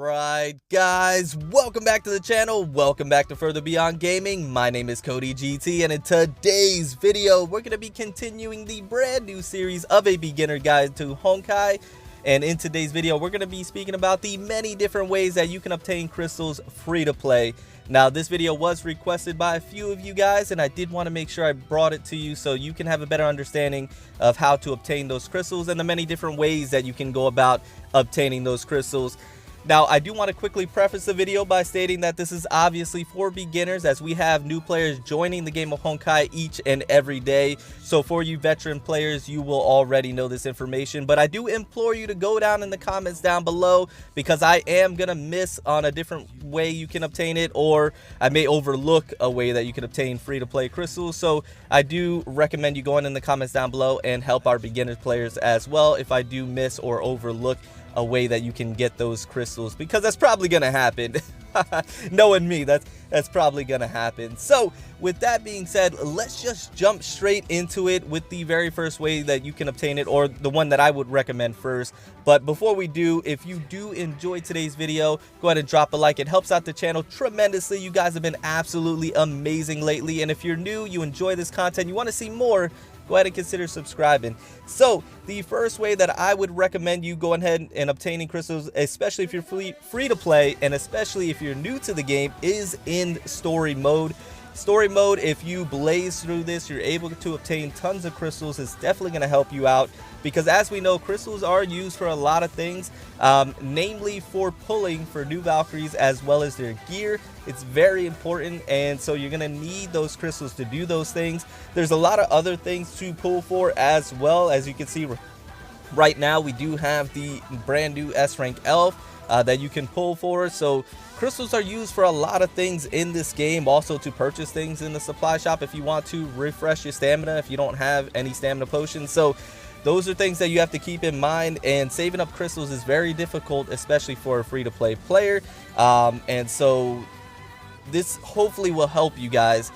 Alright guys, welcome back to the channel, welcome back to Further Beyond Gaming. My name is Cody GT, and in today's video we're going to be continuing the brand new series of a beginner guide to Honkai. And in today's video we're going to be speaking about the many different ways that you can obtain crystals free to play. Now this video was requested by a few of you guys, and I did want to make sure I brought it to you so you can have a better understanding of how to obtain those crystals and the many different ways that you can go about obtaining those crystals. Now, I do want to quickly preface the video by stating that this is obviously for beginners, as we have new players joining the game of Honkai each and every day. So for you veteran players, you will already know this information, but I do implore you to go down in the comments down below, because I am going to miss on a different way you can obtain it, or I may overlook a way that you can obtain free-to-play crystals. So I do recommend you going in the comments down below and help our beginner players as well if I do miss or overlook a way that you can get those crystals, because that's probably gonna happen. Knowing me, that's probably gonna happen. So with that being said, let's just jump straight into it with the very first way that you can obtain it, or the one that I would recommend first. But before we do, if you do enjoy today's video, go ahead and drop a like. It helps out the channel tremendously. You guys have been absolutely amazing lately, and if you're new, you enjoy this content, you want to see more, go ahead and consider subscribing. So the first way that I would recommend you going ahead and obtaining crystals, especially if you're free to play and especially if you're new to the game, is in story mode. Story mode, if you blaze through this, you're able to obtain tons of crystals. It's definitely going to help you out, because as we know, crystals are used for a lot of things, namely for pulling for new Valkyries as well as their gear. It's very important, and so you're going to need those crystals to do those things. There's a lot of other things to pull for as well. As you can see right now, we do have the brand new S rank elf that you can pull for. So crystals are used for a lot of things in this game, also to purchase things in the supply shop if you want to refresh your stamina if you don't have any stamina potions. So those are things that you have to keep in mind, and saving up crystals is very difficult, especially for a free-to-play player. And so this hopefully will help you guys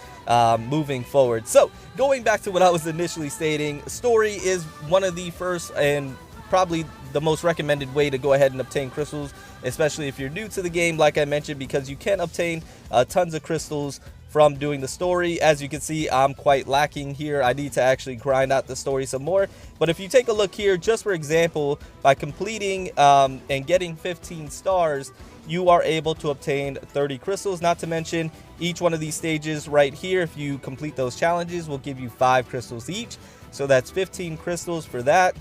moving forward. So going back to what I was initially stating, story is one of the first and probably the most recommended way to go ahead and obtain crystals, especially if you're new to the game, like I mentioned, because you can obtain tons of crystals from doing the story. As you can see, I'm quite lacking here. I need to actually grind out the story some more. But if you take a look here, just for example, by completing and getting 15 stars, you are able to obtain 30 crystals. Not to mention, each one of these stages right here, if you complete those challenges, will give you 5 crystals each. So that's 15 crystals for that,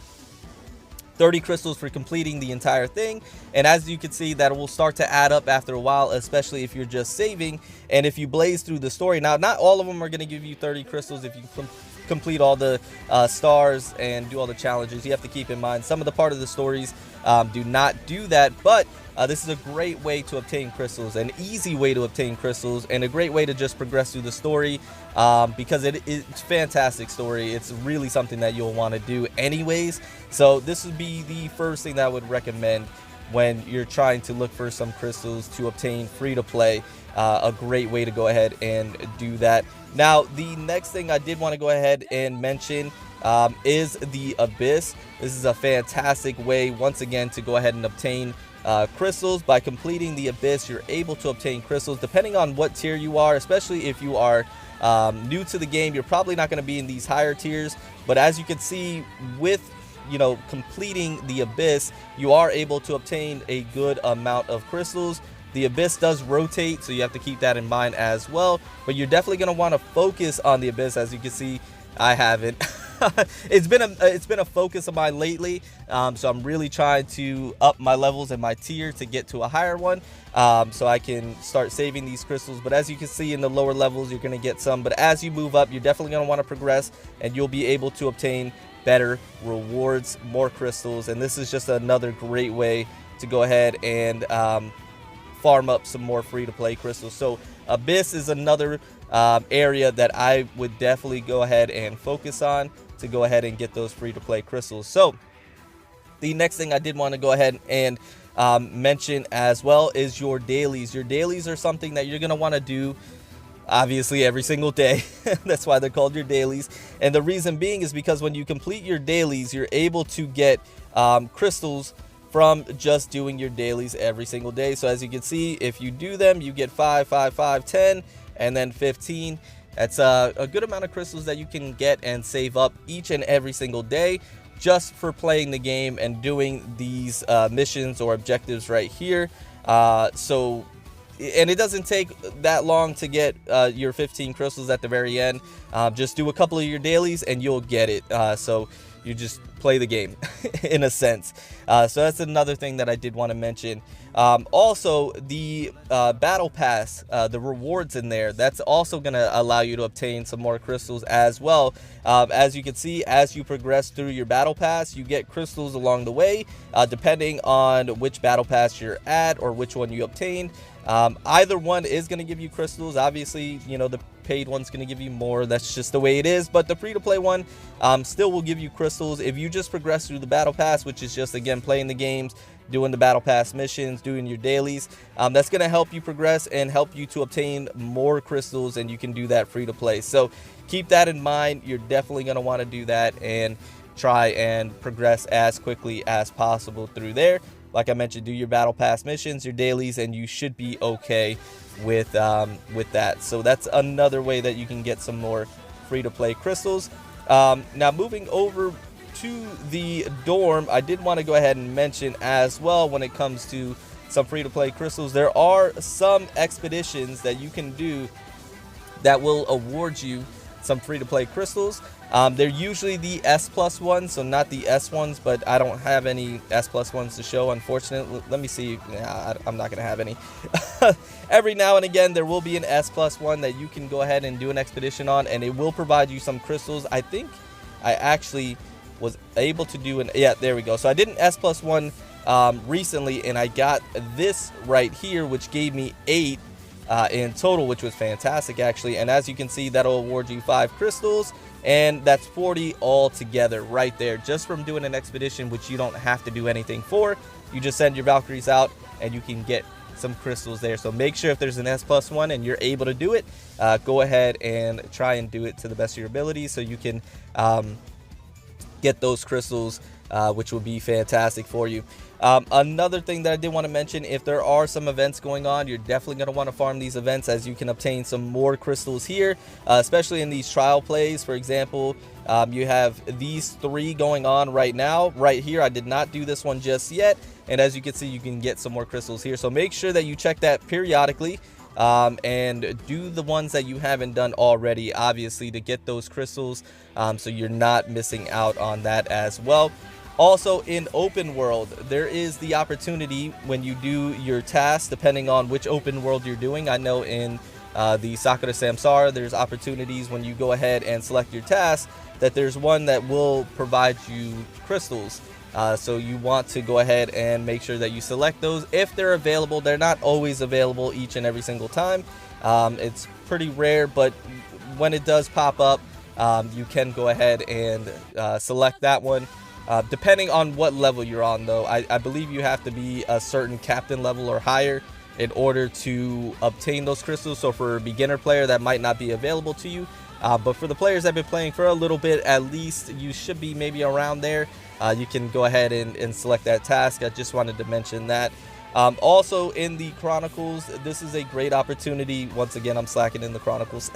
30 crystals for completing the entire thing. And as you can see, that will start to add up after a while, especially if you're just saving and if you blaze through the story. Now, not all of them are going to give you 30 crystals if you complete all the stars and do all the challenges. You have to keep in mind some of the part of the stories do not do that, but this is a great way to obtain crystals, an easy way to obtain crystals, and a great way to just progress through the story, because it's fantastic story. It's really something that you'll want to do anyways. So this would be the first thing that I would recommend when you're trying to look for some crystals to obtain free to play. A great way to go ahead and do that. Now, the next thing I did want to go ahead and mention is the Abyss. This is a fantastic way, once again, to go ahead and obtain crystals. By completing the Abyss, you're able to obtain crystals depending on what tier you are, especially if you are new to the game. You're probably not going to be in these higher tiers, but as you can see, with completing the Abyss, you are able to obtain a good amount of crystals. The Abyss does rotate, so you have to keep that in mind as well, but you're definitely going to want to focus on the Abyss. As you can see, I haven't. It's been a focus of mine lately, so I'm really trying to up my levels and my tier to get to a higher one, so I can start saving these crystals. But as you can see, in the lower levels you're going to get some, but as you move up, you're definitely going to want to progress, and you'll be able to obtain better rewards, more crystals. And this is just another great way to go ahead and farm up some more free-to-play crystals. So Abyss is another area that I would definitely go ahead and focus on to go ahead and get those free-to-play crystals. So the next thing I did want to go ahead and mention as well is your dailies. Your dailies are something that you're going to want to do obviously every single day. That's why they're called your dailies. And the reason being is because when you complete your dailies, you're able to get crystals from just doing your dailies every single day. So as you can see, if you do them, you get 5, 5, 5, 10, and then 15. That's a good amount of crystals that you can get and save up each and every single day just for playing the game and doing these missions or objectives right here. And it doesn't take that long to get your 15 crystals at the very end. Just do a couple of your dailies and you'll get it. So you just play the game in a sense. So that's another thing that I did want to mention. Also, the battle pass, the rewards in there, that's also going to allow you to obtain some more crystals as well. As you can see, as you progress through your battle pass, you get crystals along the way, depending on which battle pass you're at or which one you obtained. Either one is going to give you crystals. Obviously, you know, the paid one's going to give you more. That's just the way it is. But the free-to-play one still will give you crystals if you just progress through the battle pass, which is just, again, playing the games, doing the battle pass missions, doing your dailies. That's going to help you progress and help you to obtain more crystals, and you can do that free-to-play. So keep that in mind. You're definitely going to want to do that and try and progress as quickly as possible through there. Like I mentioned, do your battle pass missions, your dailies, and you should be okay with that. So that's another way that you can get some more free-to-play crystals. Now moving over to the dorm, I did want to go ahead and mention as well, when it comes to some free-to-play crystals, there are some expeditions that you can do that will award you some free-to-play crystals. They're usually the S+ ones, so not the S ones, but I don't have any S+ ones to show, unfortunately. Let me see. Nah, I'm not going to have any. Every now and again, there will be an S+ one that you can go ahead and do an expedition on, and it will provide you some crystals. I think I actually was able to do an... Yeah, there we go. So I did an S+ one recently, and I got this right here, which gave me 8 in total, which was fantastic, actually. And as you can see, that'll award you 5 crystals. And that's 40 all together right there, just from doing an expedition, which you don't have to do anything for. You just send your Valkyries out and you can get some crystals there. So make sure if there's an S+ one and you're able to do it, go ahead and try and do it to the best of your ability so you can get those crystals, which will be fantastic for you. Another thing that I did want to mention, if there are some events going on, you're definitely going to want to farm these events, as you can obtain some more crystals here, especially in these trial plays. For example, you have these 3 going on right now. Right here, I did not do this one just yet, and as you can see, you can get some more crystals here. So make sure that you check that periodically, and do the ones that you haven't done already, obviously, to get those crystals, so you're not missing out on that as well. Also, in open world, there is the opportunity when you do your tasks, depending on which open world you're doing. I know in the Sakura Samsara, there's opportunities when you go ahead and select your task, that there's one that will provide you crystals. So you want to go ahead and make sure that you select those if they're available. They're not always available each and every single time. It's pretty rare, but when it does pop up, you can go ahead and select that one. Depending on what level you're on, though, I believe you have to be a certain captain level or higher in order to obtain those crystals. So for a beginner player, that might not be available to you. But for the players that have been playing for a little bit, at least you should be maybe around there. You can go ahead and select that task. I just wanted to mention that. Also in the Chronicles, this is a great opportunity. Once again, I'm slacking in the Chronicles.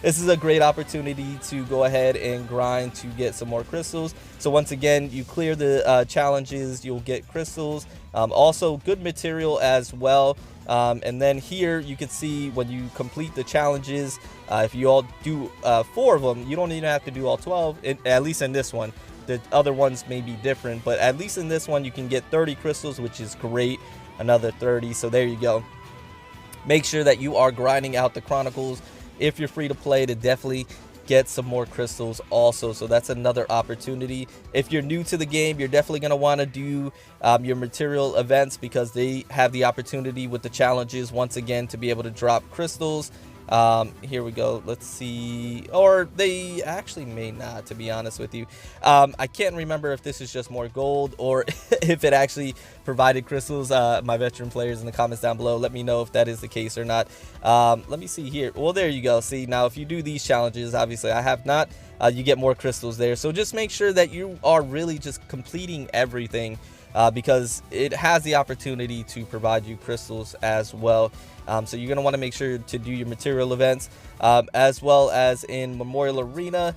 This is a great opportunity to go ahead and grind to get some more crystals. So once again, you clear the challenges, you'll get crystals. Also good material as well. And then here you can see when you complete the challenges, if you all do 4 of them, you don't even have to do all 12, at least in this one. The other ones may be different, but at least in this one you can get 30 crystals, which is great. Another 30, so there you go. Make sure that you are grinding out the Chronicles if you're free to play, to definitely get some more crystals also. So that's another opportunity. If you're new to the game, you're definitely going to want to do your material events, because they have the opportunity with the challenges once again to be able to drop crystals. Here we go. Let's see. Or they actually may not, to be honest with you. I can't remember if this is just more gold or if it actually provided crystals. My veteran players in the comments down below, let me know if that is the case or not. Let me see here. Well, there you go. See, now if you do these challenges, obviously I have not, you get more crystals there. So just make sure that you are really just completing everything. because it has the opportunity to provide you crystals as well. So you're going to want to make sure to do your material events, as well as in Memorial Arena.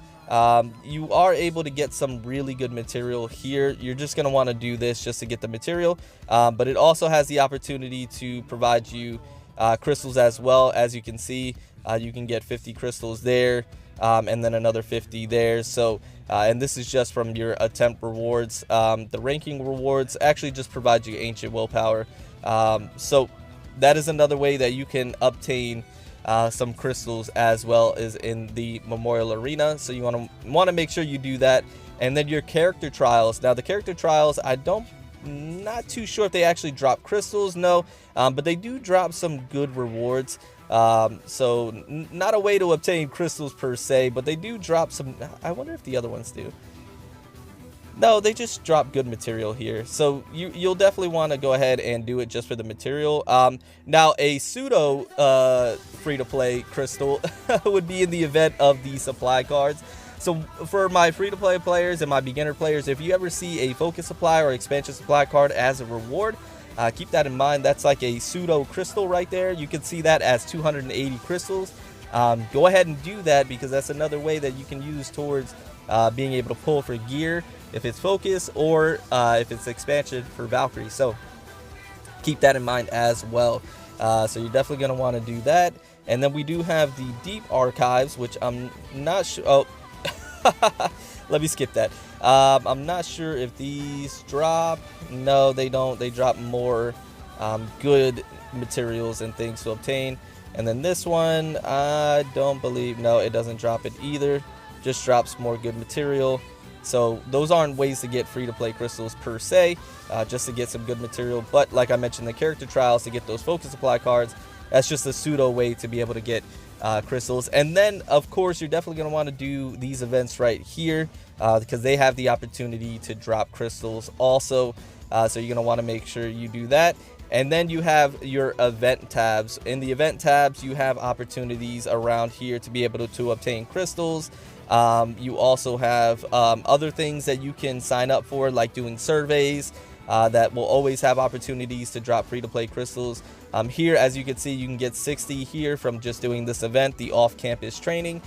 You are able to get some really good material here. You're just going to want to do this just to get the material, but it also has the opportunity to provide you crystals as well. As you can see, you can get 50 crystals there, and then another 50 there. So and this is just from your attempt rewards. The ranking rewards actually just provide you ancient willpower. So that is another way that you can obtain some crystals as well as in the Memorial Arena. So you want to make sure you do that. And then your character trials. Now the character trials, not too sure if they actually drop crystals, no, but they do drop some good rewards. So not a way to obtain crystals per se, but they do drop some. I wonder if the other ones do. No, they just drop good material here. So you'll definitely want to go ahead and do it just for the material. Now a pseudo free-to-play crystal would be in the event of the supply cards. So for my free-to-play players and my beginner players, if you ever see a focus supply or expansion supply card as a reward, keep that in mind. That's like a pseudo crystal right there. You can see that as 280 crystals. Go ahead and do that, because that's another way that you can use towards being able to pull for gear if it's focus, or if it's expansion for Valkyrie. So keep that in mind as well. So you're definitely going to want to do that. And then we do have the deep archives, which I'm not sure. Oh, let me skip that. I'm not sure if these drop. No, they don't. They drop more good materials and things to obtain. And then this one, I don't believe. No, it doesn't drop it either. Just drops more good material. So those aren't ways to get free-to-play crystals per se, just to get some good material. But like I mentioned, the character trials to get those focus supply cards, that's just a pseudo way to be able to get crystals. And then of course you're definitely going to want to do these events right here, because they have the opportunity to drop crystals also. So you're going to want to make sure you do that. And then you have your event tabs. In the event tabs, you have opportunities around here to be able to obtain crystals. You also have other things that you can sign up for, like doing surveys that will always have opportunities to drop free-to-play crystals. Here, as you can see, you can get 60 here from just doing this event, the off-campus training.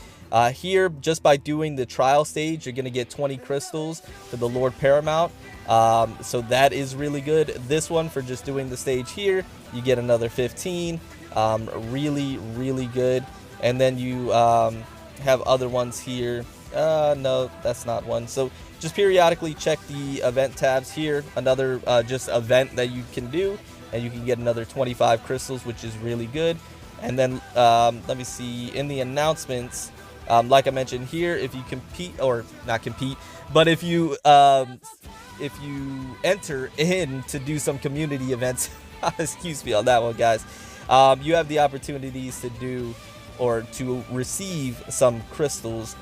Here, just by doing the trial stage, you're going to get 20 crystals to the Lord Paramount. So that is really good. This one, for just doing the stage here, you get another 15. Really, really good. And then you have other ones here. No, that's not one. So just periodically check the event tabs here. Another just event that you can do, and you can get another 25 crystals, which is really good. And then let me see, in the announcements, like I mentioned here, if you compete, or not compete, but if you enter in to do some community events, excuse me on that one, guys, you have the opportunities to do or to receive some crystals.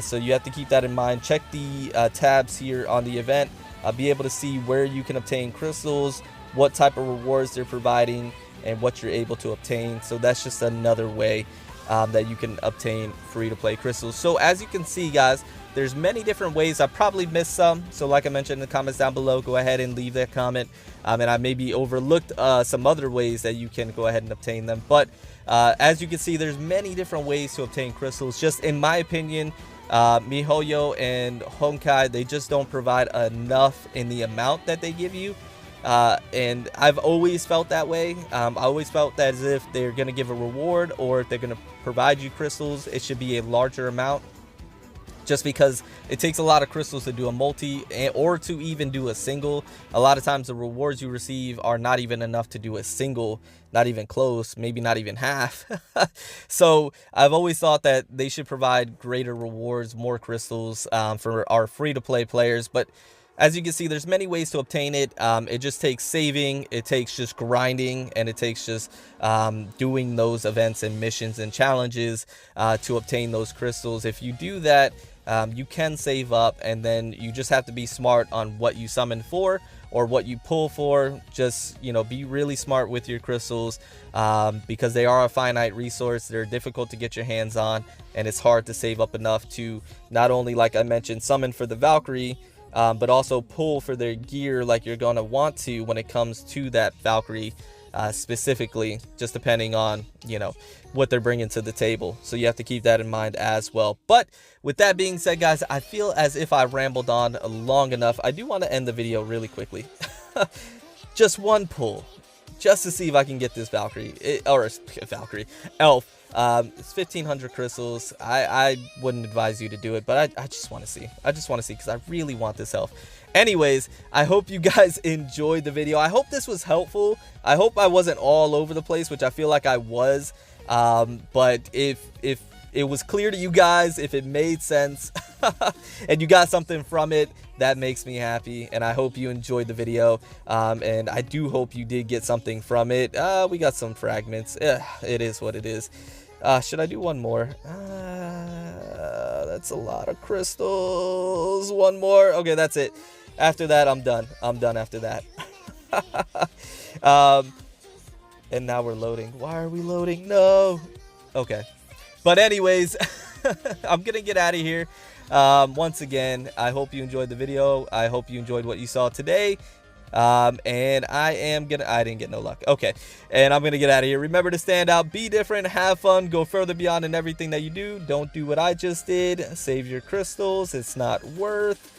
So you have to keep that in mind. Check the tabs here on the event, be able to see where you can obtain crystals, what type of rewards they're providing, and what you're able to obtain. So that's just another way that you can obtain free-to-play crystals. So as you can see, guys, there's many different ways. I probably missed some, so like I mentioned in the comments down below, go ahead and leave that comment. And I maybe overlooked some other ways that you can go ahead and obtain them. But as you can see, there's many different ways to obtain crystals. Just in my opinion, MiHoYo and Honkai, they just don't provide enough in the amount that they give you. And I've always felt that way. I always felt that as if they're going to give a reward, or if they're going to provide you crystals, it should be a larger amount. Just because it takes a lot of crystals to do a multi, or to even do a single. A lot of times the rewards you receive are not even enough to do a single, not even close, maybe not even half. So I've always thought that they should provide greater rewards, more crystals for our free-to-play players. But as you can see, there's many ways to obtain it. It just takes saving, it takes just grinding, and it takes just doing those events and missions and challenges to obtain those crystals. If you do that, you can save up, and then you just have to be smart on what you summon for or what you pull for. Just, you know, be really smart with your crystals, because they are a finite resource. They're difficult to get your hands on, and it's hard to save up enough to not only, like I mentioned, summon for the Valkyrie, but also pull for their gear like you're going to want to when it comes to that Valkyrie specifically, just depending on, you know, what they're bringing to the table. So you have to keep that in mind as well. But with that being said, guys, I feel as if I rambled on long enough. I do want to end the video really quickly. Just one pull, just to see if I can get this Valkyrie, Valkyrie elf. It's 1,500 crystals. I wouldn't advise you to do it, but I just want to see. I just want to see because I really want this elf. Anyways, I hope you guys enjoyed the video. I hope this was helpful. I hope I wasn't all over the place, which I feel like I was. But if it was clear to you guys, if it made sense, and you got something from it, that makes me happy. And I hope you enjoyed the video. And I do hope you did get something from it. We got some fragments. It is what it is. Should I do one more? That's a lot of crystals. One more. Okay, that's it. After that, I'm done. I'm done after that. And now we're loading. Why are we loading? No. Okay. But anyways, I'm going to get out of here. Once again, I hope you enjoyed the video. I hope you enjoyed what you saw today. And I didn't get no luck. Okay. And I'm going to get out of here. Remember to stand out, be different, have fun, go further beyond in everything that you do. Don't do what I just did. Save your crystals. It's not worth.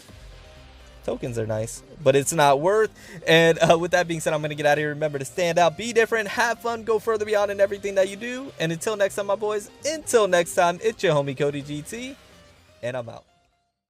Tokens are nice, but it's not worth. And with that being said, I'm going to get out of here. Remember to stand out, be different, have fun, go further beyond in everything that you do. And until next time, my boys, until next time, it's your homie Cody GT, and I'm out.